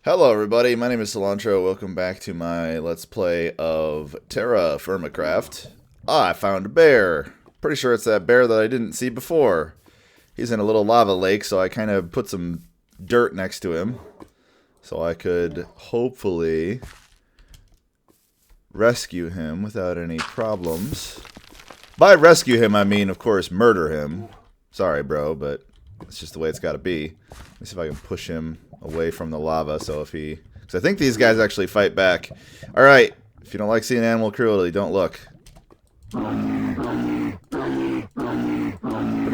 Hello everybody, my name is Cilantro. Welcome back to my Let's Play of TerraFirmaCraft. I found a bear. Pretty sure it's that bear that I didn't see before. He's in a little lava lake, so I kind of put some dirt next to him so I could hopefully rescue him without any problems. By rescue him, I mean, of course, murder him. Sorry, bro, but it's just the way it's got to be. Let me see if I can push him away from the lava, so if he... Because I think these guys actually fight back. Alright, if you don't like seeing animal cruelty, don't look. Pretty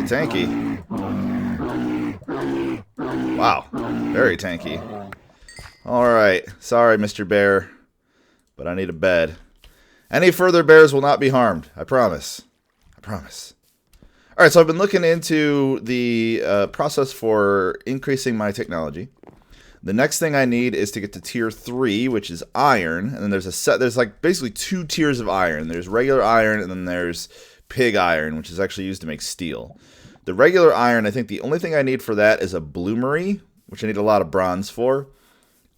tanky. Wow, very tanky. Alright, sorry Mr. Bear, but I need a bed. Any further bears will not be harmed, I promise. I promise. Alright, so I've been looking into the process for increasing my technology. The next thing I need is to get to tier 3, which is iron, and then there's like basically 2 tiers of iron. There's regular iron, and then there's pig iron, which is actually used to make steel. The regular iron, I think the only thing I need for that is a bloomery, which I need a lot of bronze for.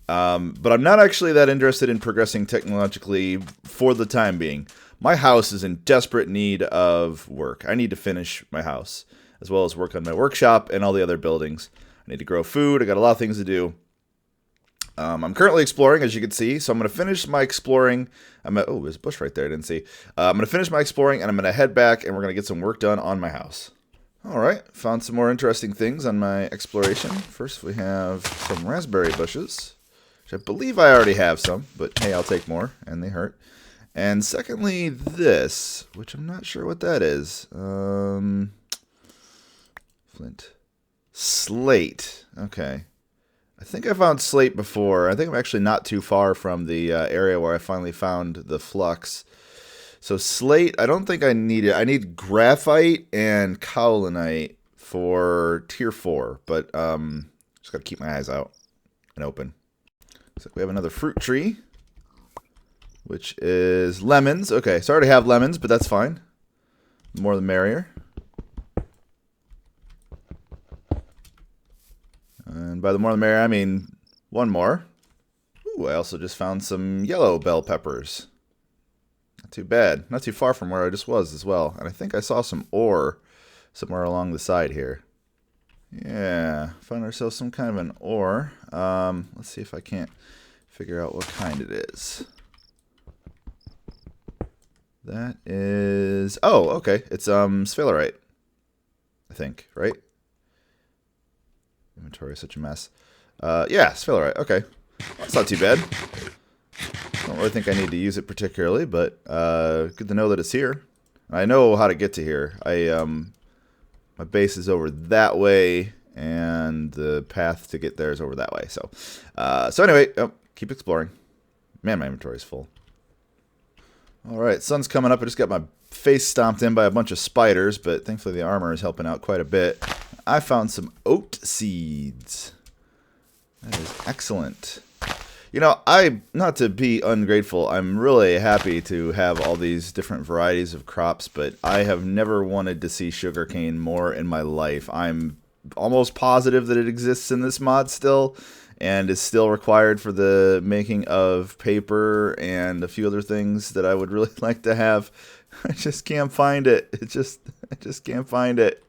But I'm not actually that interested in progressing technologically for the time being. My house is in desperate need of work. I need to finish my house, as well as work on my workshop and all the other buildings. I need to grow food. I got a lot of things to do. I'm currently exploring, as you can see, so I'm going to finish my exploring. Oh, there's a bush right there I didn't see. I'm going to finish my exploring, and I'm going to head back, and we're going to get some work done on my house. Alright, found some more interesting things on my exploration. First, we have some raspberry bushes, which I believe I already have some, but hey, I'll take more, and they hurt. And secondly, this, which I'm not sure what that is. Flint. Slate. Okay. I think I found slate before. I think I'm actually not too far from the area where I finally found the flux. So slate, I don't think I need it. I need graphite and kaolinite for tier 4, but just gotta keep my eyes out and open. So we have another fruit tree, which is lemons. Okay, so I already have lemons, but that's fine. The more the merrier. And by the more the merrier, I mean one more. Ooh, I also just found some yellow bell peppers. Not too bad. Not too far from where I just was as well. And I think I saw some ore somewhere along the side here. Yeah, found ourselves some kind of an ore. Let's see if I can't figure out what kind it is. That is... Oh, okay. It's sphalerite, I think, right? Inventory is such a mess. Yeah, sphalerite. Okay. That's not too bad. Don't really think I need to use it particularly, but good to know that it's here. I know how to get to here. My base is over that way, and the path to get there is over that way. So anyway, keep exploring. Man, my inventory is full. Alright, sun's coming up. I just got my face stomped in by a bunch of spiders, but thankfully the armor is helping out quite a bit. I found some oat seeds. That is excellent. You know, not to be ungrateful, I'm really happy to have all these different varieties of crops, but I have never wanted to see sugarcane more in my life. I'm almost positive that it exists in this mod still, and is still required for the making of paper and a few other things that I would really like to have. I just can't find it. I just can't find it.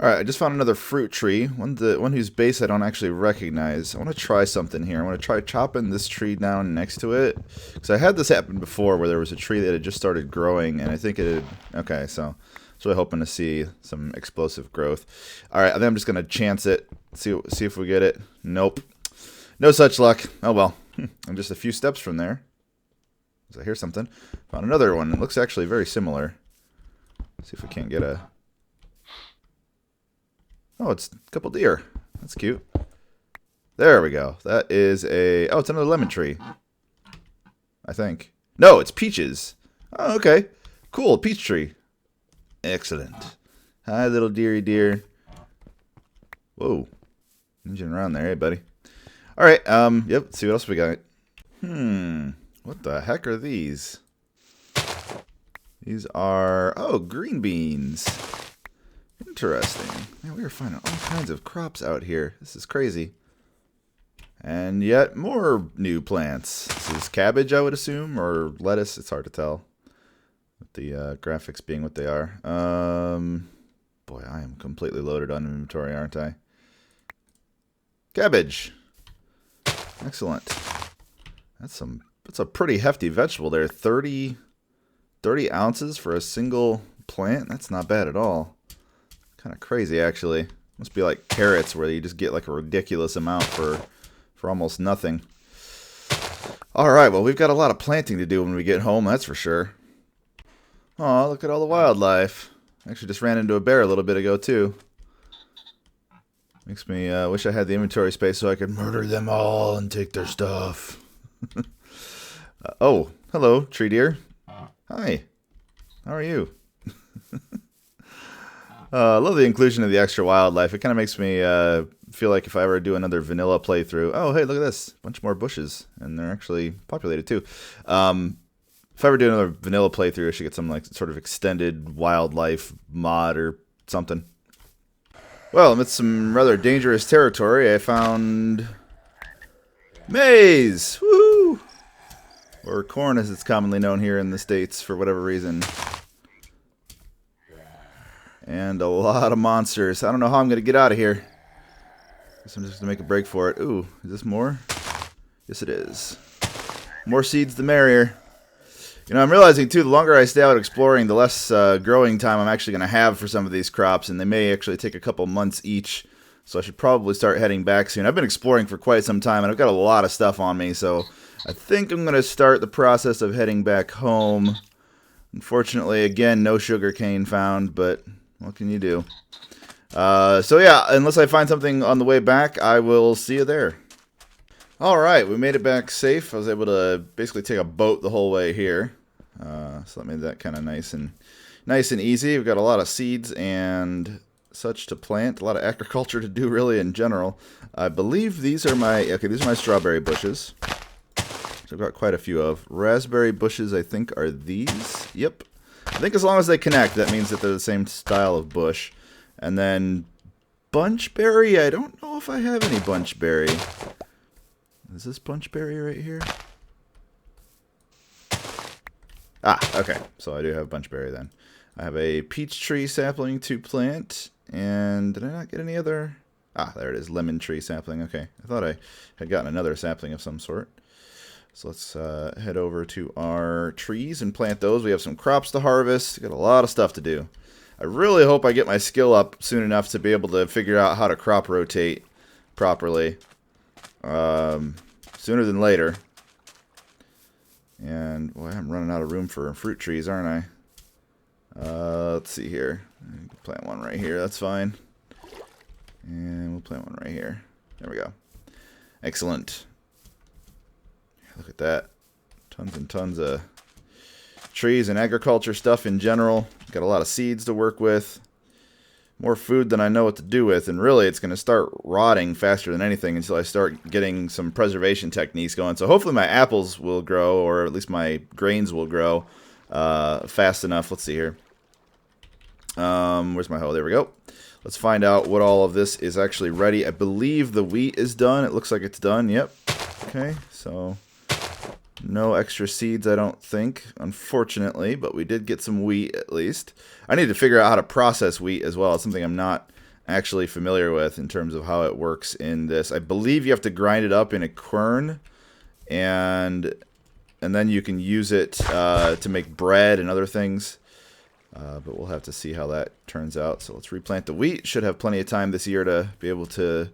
Alright, I just found another fruit tree, one whose base I don't actually recognize. I want to try something here. I want to try chopping this tree down next to it. Because I had this happen before where there was a tree that had just started growing, and I think it had... Okay, so I was really hoping to see some explosive growth. Alright, I think I'm just going to chance it, see if we get it. Nope. No such luck. Oh well. I'm just a few steps from there. So I hear something. Found another one. It looks actually very similar. Let's see if we can't get a... Oh, it's a couple deer. That's cute. There we go. That is a... Oh, it's another lemon tree. I think. No, it's peaches. Oh, okay. Cool, peach tree. Excellent. Hi, little dearie deer. Whoa. Engine around there, hey, buddy. Alright, yep, let's see what else we got. What the heck are these? These are... Oh, green beans. Interesting. Man, we are finding all kinds of crops out here. This is crazy. And yet more new plants. This is cabbage, I would assume, or lettuce. It's hard to tell with the graphics being what they are. Boy, I am completely loaded on inventory, aren't I? Cabbage. Excellent. That's a pretty hefty vegetable there. 30 ounces for a single plant. That's not bad at all. Kind of crazy, actually. Must be like carrots, where you just get like a ridiculous amount for almost nothing. All right, well, we've got a lot of planting to do when we get home, that's for sure. Oh, look at all the wildlife. Actually, just ran into a bear a little bit ago, too. Makes me wish I had the inventory space so I could murder them all and take their stuff. Oh, hello, tree deer. Hi. How are you? I love the inclusion of the extra wildlife. It kind of makes me feel like if I ever do another vanilla playthrough... Oh, hey, look at this. A bunch more bushes. And they're actually populated, too. If I ever do another vanilla playthrough, I should get some like sort of extended wildlife mod or something. Well, amidst some rather dangerous territory, I found... maize! Woohoo! Or corn, as it's commonly known here in the States, for whatever reason. And a lot of monsters. I don't know how I'm going to get out of here. Guess I'm just going to make a break for it. Ooh, is this more? Yes, it is. More seeds, the merrier. You know, I'm realizing, too, the longer I stay out exploring, the less growing time I'm actually going to have for some of these crops. And they may actually take a couple months each. So I should probably start heading back soon. I've been exploring for quite some time, and I've got a lot of stuff on me. So I think I'm going to start the process of heading back home. Unfortunately, again, no sugarcane found, but... what can you do? So yeah, unless I find something on the way back, I will see you there. Alright, we made it back safe. I was able to basically take a boat the whole way here. So that made that kind of nice and easy. We've got a lot of seeds and such to plant. A lot of agriculture to do, really, in general. I believe these are my strawberry bushes. So I've got quite a few of. Raspberry bushes, I think, are these. Yep. I think as long as they connect, that means that they're the same style of bush. And then bunchberry, I don't know if I have any bunchberry. Is this bunchberry right here? Ah, okay. So I do have bunchberry then. I have a peach tree sapling to plant. And did I not get any other? Ah, there it is. Lemon tree sapling. Okay. I thought I had gotten another sapling of some sort. So let's head over to our trees and plant those. We have some crops to harvest. Got a lot of stuff to do. I really hope I get my skill up soon enough to be able to figure out how to crop rotate properly. Sooner than later. And, boy, I'm running out of room for fruit trees, aren't I? Let's see here. Plant one right here. That's fine. And we'll plant one right here. There we go. Excellent. Look at that. Tons and tons of trees and agriculture stuff in general. Got a lot of seeds to work with. More food than I know what to do with. And really, it's going to start rotting faster than anything until I start getting some preservation techniques going. So hopefully my apples will grow, or at least my grains will grow fast enough. Let's see here. Where's my hoe? There we go. Let's find out what all of this is actually ready. I believe the wheat is done. It looks like it's done. Yep. Okay, so... no extra seeds, I don't think, unfortunately, but we did get some wheat at least. I need to figure out how to process wheat as well. It's something I'm not actually familiar with in terms of how it works in this. I believe you have to grind it up in a quern, and then you can use it to make bread and other things. But we'll have to see how that turns out. So let's replant the wheat. Should have plenty of time this year to be able to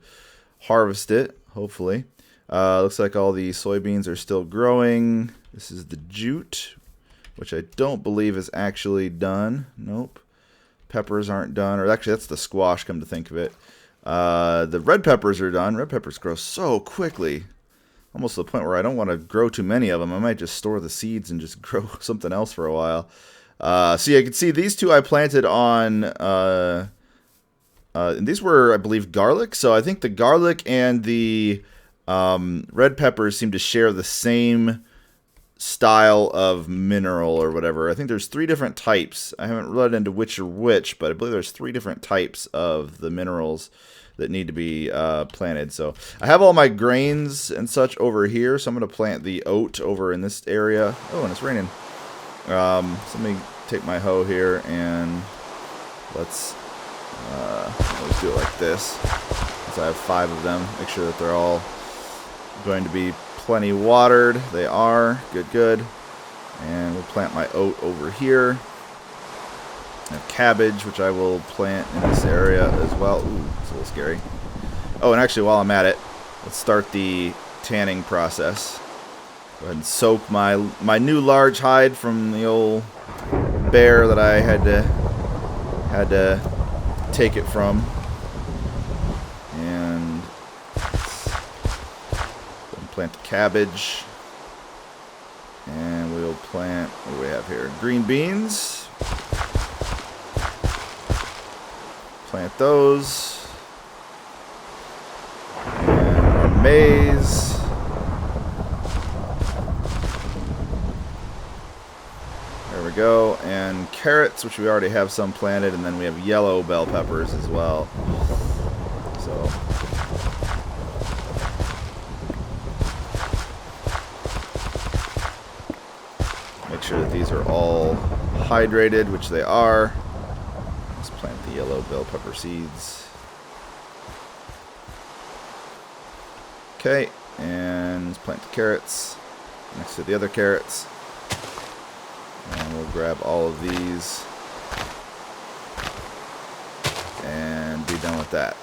harvest it, hopefully. Looks like all the soybeans are still growing. This is the jute, which I don't believe is actually done. Nope. Peppers aren't done. Or actually, that's the squash, come to think of it. The red peppers are done. Red peppers grow so quickly. Almost to the point where I don't want to grow too many of them. I might just store the seeds and just grow something else for a while. So you can see these two I planted on... and these were, I believe, garlic. So I think the garlic and the... red peppers seem to share the same style of mineral or whatever. I think there's 3 different types. I haven't read into which are which, but I believe there's 3 different types of the minerals that need to be planted. So I have all my grains and such over here, so I'm going to plant the oat over in this area. Oh, and it's raining. So let me take my hoe here and let's do it like this. So I have 5 of them. Make sure that they're all going to be plenty watered. They are. Good, good. And we'll plant my oat over here. I have cabbage, which I will plant in this area as well. Ooh, it's a little scary. Oh, and actually, while I'm at it, let's start the tanning process. Go ahead and soak my new large hide from the old bear that I had to take it from. And plant the cabbage. And we'll plant, what do we have here? Green beans. Plant those. And our maize. There we go. And carrots, which we already have some planted. And then we have yellow bell peppers as well. So make sure that these are all hydrated, which they are. Let's plant the yellow bell pepper seeds. Okay, and let's plant the carrots next to the other carrots. And we'll grab all of these and be done with that.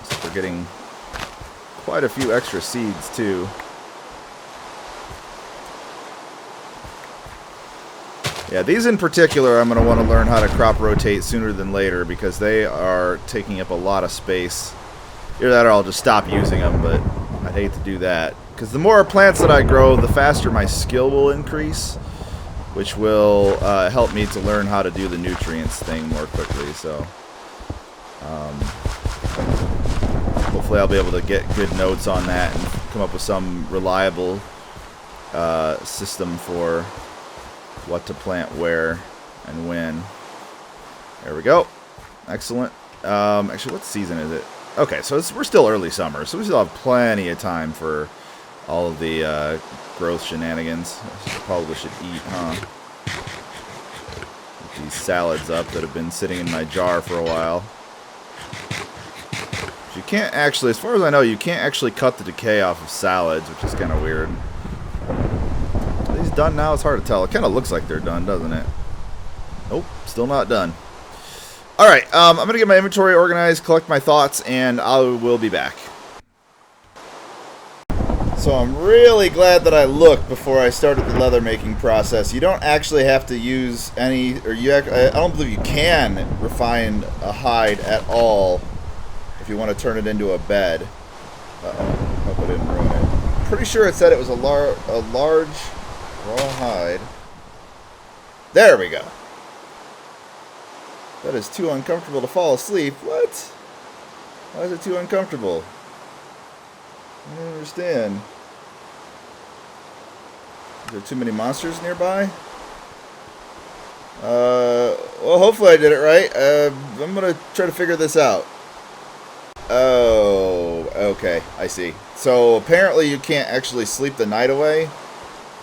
So we're getting quite a few extra seeds too. Yeah, these in particular I'm going to want to learn how to crop rotate sooner than later because they are taking up a lot of space. Either that or I'll just stop using them, but I'd hate to do that. Because the more plants that I grow, the faster my skill will increase, which will help me to learn how to do the nutrients thing more quickly. So hopefully I'll be able to get good notes on that and come up with some reliable system for what to plant where and when. There we go. Excellent. Actually, what season is it? Okay, so we're still early summer, so we still have plenty of time for all of the growth shenanigans. Probably should eat, huh? Get these salads up that have been sitting in my jar for a while. You can't actually, as far as I know, you can't actually cut the decay off of salads, which is kind of weird. Are these done now? It's hard to tell. It kind of looks like they're done, doesn't it? Nope, still not done. Alright, I'm going to get my inventory organized, collect my thoughts, and I will be back. So I'm really glad that I looked before I started the leather making process. You don't actually have to use any, or I don't believe you can refine a hide at all if you want to turn it into a bed. Uh-oh, hope I didn't ruin it. Pretty sure it said it was a large raw hide. There we go. That is too uncomfortable to fall asleep. What? Why is it too uncomfortable? I don't understand. Is there too many monsters nearby? Well, hopefully I did it right. I'm going to try to figure this out. Oh, okay. I see. So apparently you can't actually sleep the night away.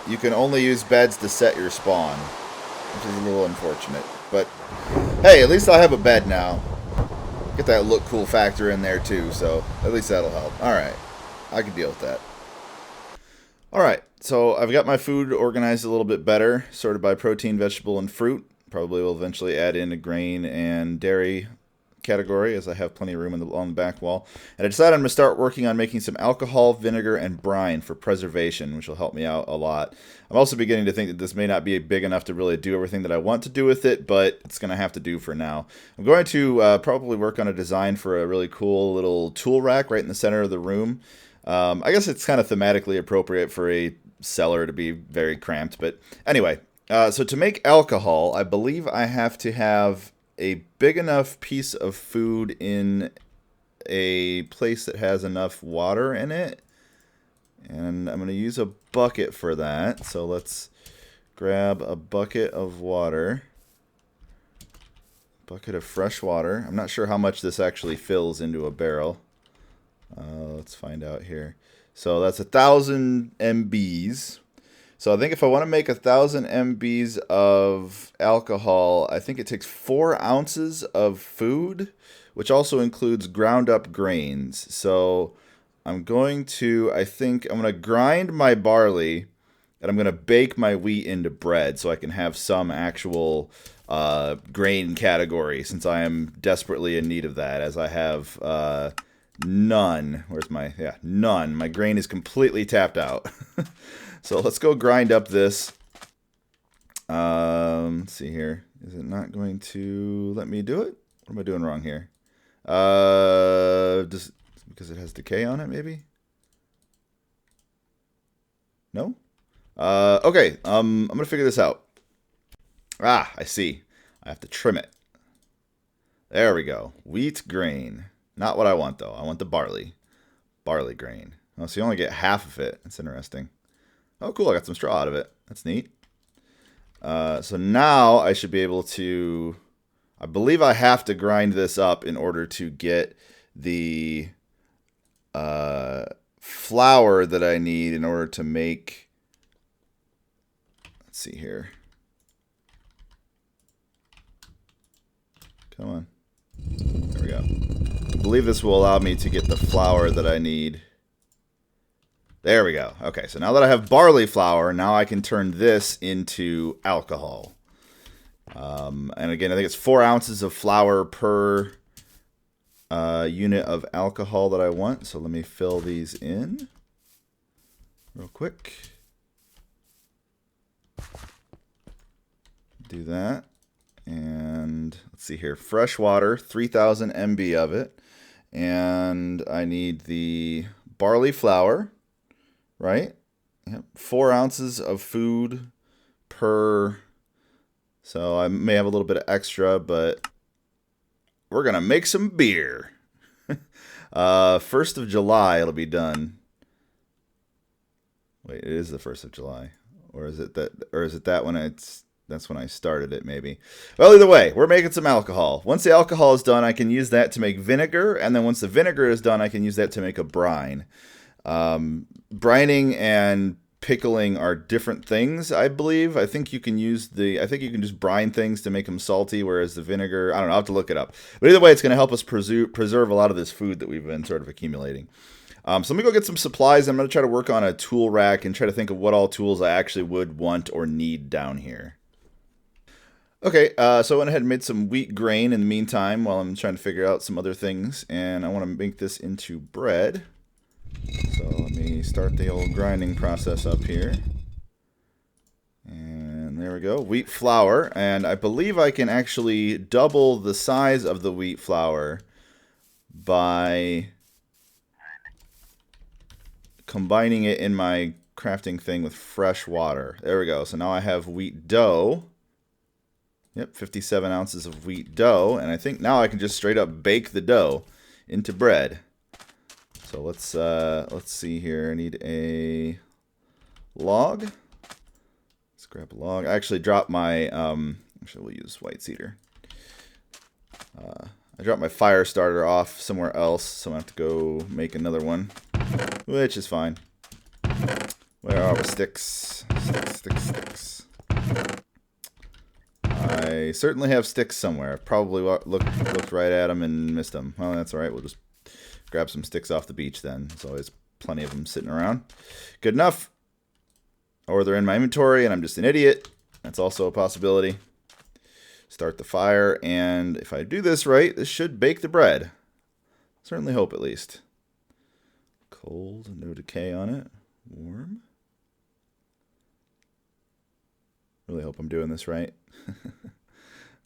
You can only use beds to set your spawn, which is a little unfortunate. But hey, at least I have a bed now. Get that look cool factor in there too, so at least that'll help. Alright, I can deal with that. Alright, so I've got my food organized a little bit better, sorted by protein, vegetable, and fruit. Probably will eventually add in a grain and dairy category, as I have plenty of room on the back wall. And I decided I'm going to start working on making some alcohol, vinegar, and brine for preservation, which will help me out a lot. I'm also beginning to think that this may not be big enough to really do everything that I want to do with it, but it's going to have to do for now. I'm going to probably work on a design for a really cool little tool rack right in the center of the room. I guess it's kind of thematically appropriate for a cellar to be very cramped, but anyway. So to make alcohol, I believe I have to have a big enough piece of food in a place that has enough water in it. And I'm going to use a bucket for that. So let's grab a bucket of water. Bucket of fresh water. I'm not sure how much this actually fills into a barrel. Let's find out here. So that's 1,000 MBs. So I think if I want to make 1,000 MBs of alcohol, I think it takes 4 ounces of food, which also includes ground up grains. So I'm going to, I think I'm going to grind my barley, and I'm going to bake my wheat into bread so I can have some actual grain category, since I am desperately in need of that, as I have none. Where's my, yeah, none. My grain is completely tapped out. So let's go grind up this. Let's see here. Is it not going to let me do it? What am I doing wrong here? Just because it has decay on it, maybe? No? Okay, I'm going to figure this out. Ah, I see. I have to trim it. There we go. Wheat grain. Not what I want, though. I want the barley. Barley grain. Oh, so you only get half of it. That's interesting. Oh, cool. I got some straw out of it. That's neat. So now I should be able to... I believe I have to grind this up in order to get the flour that I need in order to make... Let's see here. Come on. There we go. I believe this will allow me to get the flour that I need. There we go. Okay, so now that I have barley flour, now I can turn this into alcohol. And again, I think it's 4 ounces of flour per unit of alcohol that I want. So let me fill these in real quick. Do that. And let's see here. Fresh water, 3,000 MB of it. And I need the barley flour, right? Yep. 4 ounces of food per... So I may have a little bit of extra, but we're going to make some beer. 1st of July it'll be done. Wait, it is the 1st of July. Or is it that when that's when I started it, maybe. Well, either way, we're making some alcohol. Once the alcohol is done, I can use that to make vinegar, and then once the vinegar is done, I can use that to make a brine. Brining and pickling are different things, I believe. I think you can just brine things to make them salty, whereas the vinegar, I don't know, I'll have to look it up. But either way, it's going to help us preserve a lot of this food that we've been sort of accumulating. So let me go get some supplies. I'm going to try to work on a tool rack and try to think of what all tools I actually would want or need down here. Okay, so I went ahead and made some wheat grain in the meantime while I'm trying to figure out some other things, and I want to make this into bread. So let me start the old grinding process up here. And there we go, wheat flour, and I believe I can actually double the size of the wheat flour by combining it in my crafting thing with fresh water. There we go, so now I have wheat dough. Yep, 57 ounces of wheat dough, and I think now I can just straight up bake the dough into bread. So let's see here. I need a log. Let's grab a log. I actually dropped my actually we'll use white cedar. I dropped my fire starter off somewhere else, so I have to go make another one, which is fine. Where are the sticks? Sticks. I certainly have sticks somewhere. I've probably looked right at them and missed them. Well, that's all right. We'll just grab some sticks off the beach then. There's always plenty of them sitting around. Good enough. Or they're in my inventory and I'm just an idiot. That's also a possibility. Start the fire, and if I do this right, this should bake the bread. Certainly hope, at least. Cold, no decay on it. Warm. Really hope I'm doing this right.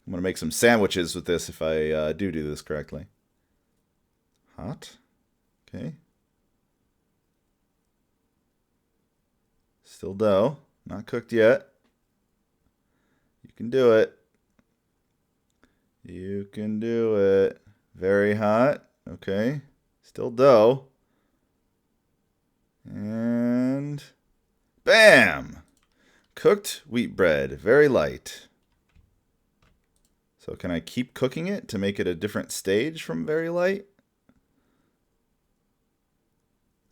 I'm going to make some sandwiches with this if I do this correctly. Hot. Okay. Still dough. Not cooked yet. You can do it. You can do it. Very hot. Okay. Still dough. And bam! Cooked wheat bread. Very light. So can I keep cooking it to make it a different stage from very light?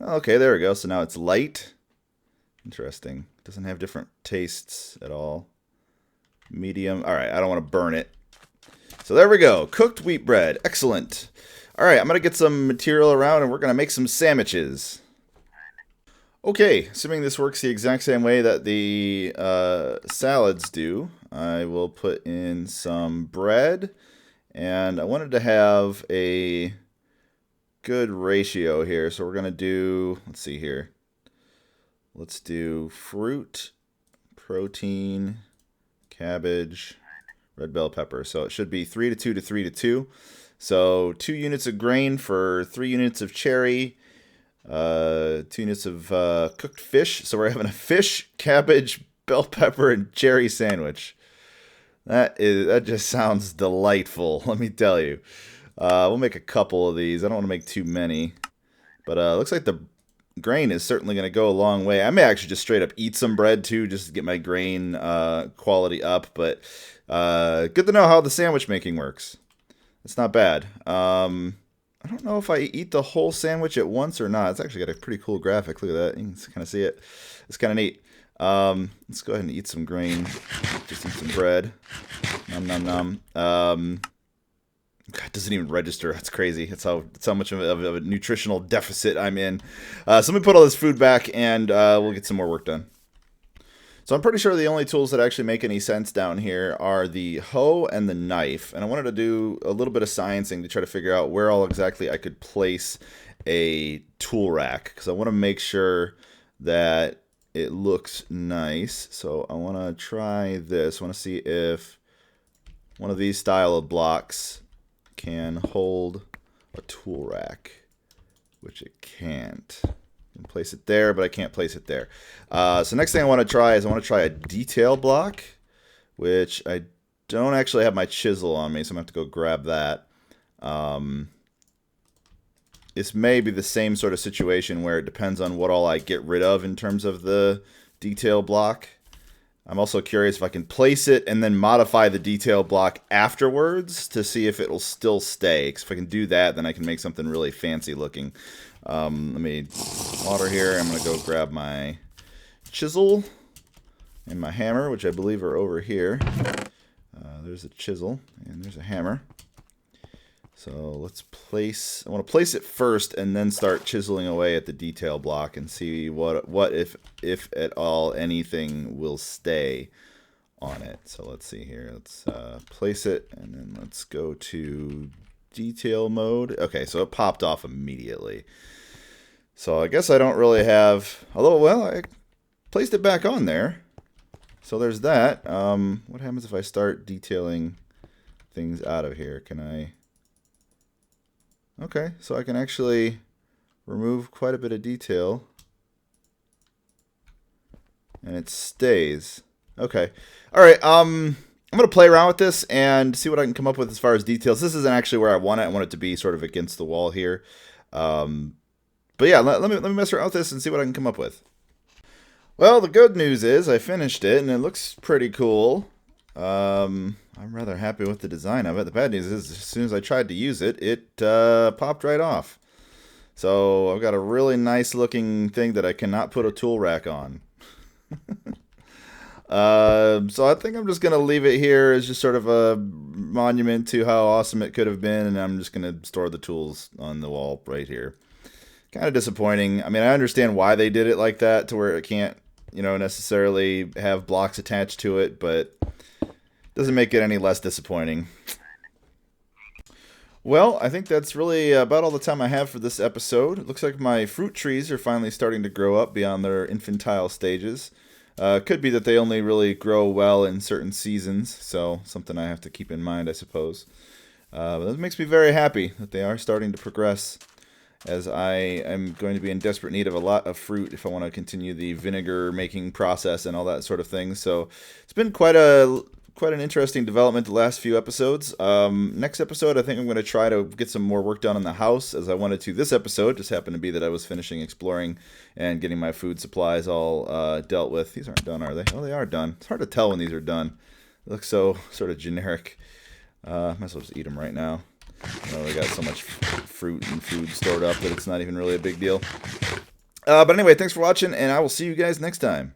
Okay, there we go. So now it's light. Interesting. Doesn't have different tastes at all. Medium. All right, I don't want to burn it. So there we go. Cooked wheat bread. Excellent. All right, I'm going to get some material around and we're going to make some sandwiches. Okay, assuming this works the exact same way that the salads do, I will put in some bread. And I wanted to have a good ratio here. So we're going to do, let's see here. Let's do fruit, protein, cabbage, red bell pepper. So it should be 3 to 2 to 3 to 2. So 2 units of grain for 3 units of cherry, 2 units of cooked fish. So we're having a fish, cabbage, bell pepper, and cherry sandwich. That just sounds delightful, let me tell you. We'll make a couple of these. I don't want to make too many. But looks like the grain is certainly going to go a long way. I may actually just straight up eat some bread too, just to get my grain quality up. But good to know how the sandwich making works. It's not bad. I don't know if I eat the whole sandwich at once or not. It's actually got a pretty cool graphic. Look at that. You can kind of see it. It's kind of neat. Let's go ahead and eat some grain. Just eat some bread. Nom nom nom. God, it doesn't even register. That's crazy. It's how much of a nutritional deficit I'm in. So let me put all this food back and we'll get some more work done. So I'm pretty sure the only tools that actually make any sense down here are the hoe and the knife. And I wanted to do a little bit of sciencing to try to figure out where all exactly I could place a tool rack. Because I want to make sure that it looks nice. So I want to try this. I want to see if one of these style of blocks can hold a tool rack, which it can't. I can place it there, but I can't place it there. So next thing I want to try is a detail block, which I don't actually have my chisel on me, so I'm going to have to go grab that. This may be the same sort of situation where it depends on what all I get rid of in terms of the detail block. I'm also curious if I can place it and then modify the detail block afterwards to see if it'll still stay. Because if I can do that, then I can make something really fancy looking. Let me water here. I'm going to go grab my chisel and my hammer, which I believe are over here. There's a chisel and there's a hammer. So let's place, I want to place it first and then start chiseling away at the detail block and see what if at all anything will stay on it. So let's see here. Let's place it and then let's go to detail mode. Okay, so it popped off immediately. So I guess I don't really have, although, well, I placed it back on there. So there's that. What happens if I start detailing things out of here? Can I... Okay, so I can actually remove quite a bit of detail. And it stays. Okay. Alright, I'm going to play around with this and see what I can come up with as far as details. This isn't actually where I want it. I want it to be sort of against the wall here. But yeah, let me mess around with this and see what I can come up with. Well, the good news is I finished it and it looks pretty cool. I'm rather happy with the design of it. The bad news is as soon as I tried to use it, it popped right off. So I've got a really nice looking thing that I cannot put a tool rack on. So I think I'm just going to leave it here as just sort of a monument to how awesome it could have been, and I'm just going to store the tools on the wall right here. Kind of disappointing. I mean, I understand why they did it like that, to where it can't, necessarily have blocks attached to it, but doesn't make it any less disappointing. Well, I think that's really about all the time I have for this episode. It looks like my fruit trees are finally starting to grow up beyond their infantile stages. Could be that they only really grow well in certain seasons, so something I have to keep in mind, I suppose. But that makes me very happy that they are starting to progress, as I am going to be in desperate need of a lot of fruit if I want to continue the vinegar making process and all that sort of thing. So it's been quite an interesting development the last few episodes. Next episode, I think I'm going to try to get some more work done in the house, as I wanted to this episode. Just happened to be that I was finishing exploring and getting my food supplies all dealt with. These aren't done, are they? Oh, they are done. It's hard to tell when these are done. They look so sort of generic. Might as well just eat them right now. We got so much fruit and food stored up that it's not even really a big deal. But anyway, thanks for watching, and I will see you guys next time.